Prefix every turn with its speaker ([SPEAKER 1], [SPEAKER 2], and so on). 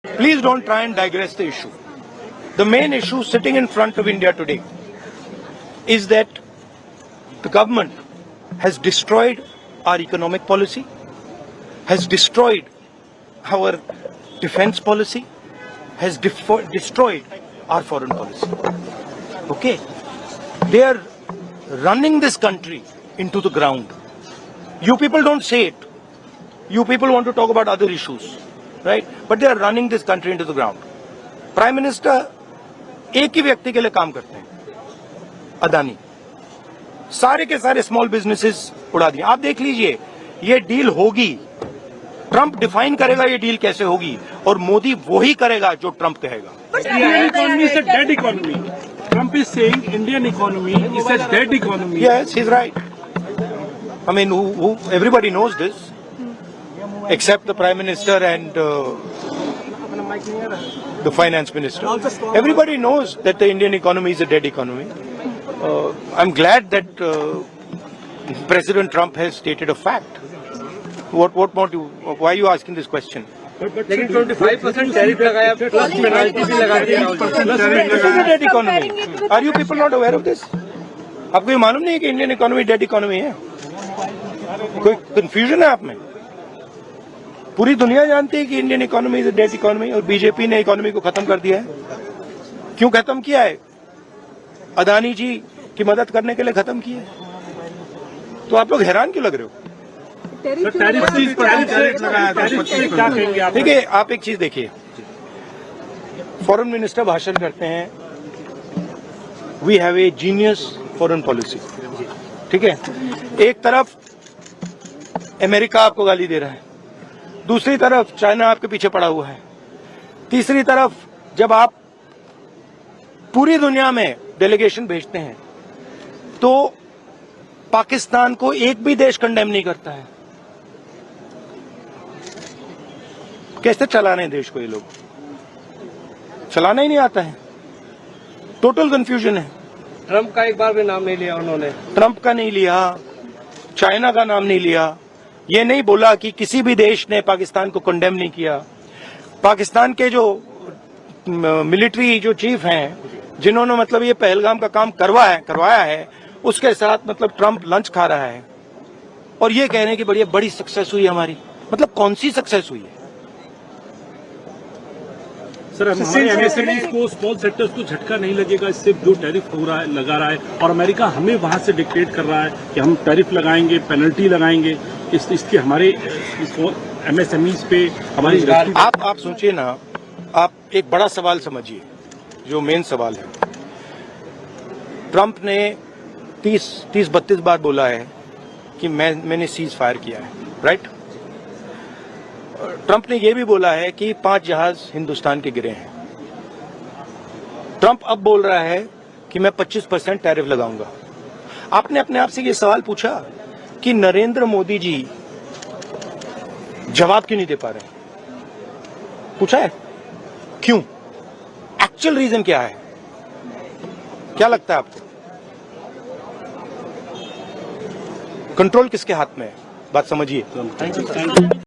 [SPEAKER 1] Please don't try and digress the issue. The main issue sitting in front of India today is that the government has destroyed our economic policy, has destroyed our defense policy, has destroyed our foreign policy. Okay? They are running this country into the ground. You people don't say it. You people want to talk about other issues, right? But they are running this country into the ground. Prime Minister एक ही व्यक्ति के लिए काम करते हैं, अदानी। सारे के सारे स्मॉल बिजनेसेस उड़ा दिए। आप देख लीजिए, ये डील होगी, ट्रंप डिफाइन करेगा ये डील कैसे होगी, और मोदी वही करेगा जो ट्रंप कहेगा।
[SPEAKER 2] Indian economy is a dead economy. Trump is saying Indian economy is a dead economy.
[SPEAKER 1] Yes, he's right. I mean, everybody knows this, except the Prime Minister and the Finance Minister. Everybody knows that the Indian economy is a dead economy. I'm glad that President Trump has stated a fact. What more do? Why are you asking this question?
[SPEAKER 3] लेकिन 25% tariff लगाया, plus penalty भी लगा दी।
[SPEAKER 1] This is a dead economy. Are you people not aware of this? आपको ये मालूम नहीं है कि इंडियन इकोनॉमी डेड इकोनॉमी है? कोई कंफ्यूजन है आप में? पूरी दुनिया जानती है कि Indian economy is a dead economy, और बीजेपी ने इकोनॉमी को खत्म कर दिया है। क्यों खत्म किया है? अदानी जी की मदद करने के लिए खत्म किया है। तो आप लोग हैरान क्यों लग रहे हो? ठीक है, आप एक चीज देखिए, फॉरेन मिनिस्टर भाषण करते हैं, we have a genius foreign policy. ठीक है, एक तरफ अमेरिका आपको गाली दे रहा है, दूसरी तरफ चाइना आपके पीछे पड़ा हुआ है, तीसरी तरफ जब आप पूरी दुनिया में डेलीगेशन भेजते हैं तो पाकिस्तान को एक भी देश कंडेम नहीं करता है। कैसे चलाने देश को? ये लोग चलाना ही नहीं आता है। टोटल कंफ्यूजन है।
[SPEAKER 3] ट्रंप का एक बार भी नाम नहीं लिया उन्होंने।
[SPEAKER 1] ट्रंप का नहीं लिया, चाइना का नाम नहीं लिया, ये नहीं बोला कि किसी भी देश ने पाकिस्तान को कंडेम नहीं किया। पाकिस्तान के जो मिलिट्री जो चीफ हैं, जिन्होंने मतलब ये पहलगाम का काम करवाया है, उसके साथ मतलब ट्रंप लंच खा रहा है और ये कह रहे हैं कि बड़ी सक्सेस हुई हमारी। मतलब कौन सी सक्सेस हुई है?
[SPEAKER 2] सर, हमारे एमएसएमईज को, स्मॉल सेक्टर्स को झटका नहीं लगेगा इससे जो टैरिफ हो रहा है, लगा रहा है, और अमेरिका हमें वहां से डिक्टेट कर रहा है कि हम टैरिफ लगाएंगे, पेनल्टी लगाएंगे, इसके हमारे एमएसएमईज पे हमारी।
[SPEAKER 1] आप सोचिए ना, आप एक बड़ा सवाल समझिए, जो मेन सवाल है। ट्रंप ने 30-32 बार बोला है कि मैंने सीज फायर किया है, राइट? ट्रंप ने यह भी बोला है कि 5 जहाज हिंदुस्तान के गिरे हैं। ट्रंप अब बोल रहा है कि मैं 25% टैरिफ लगाऊंगा। आपने अपने आप से ये सवाल पूछा कि नरेंद्र मोदी जी जवाब क्यों नहीं दे पा रहे? पूछा है क्यों? एक्चुअल रीजन क्या है? क्या लगता है आपको? कंट्रोल किसके हाथ में है? बात समझिए।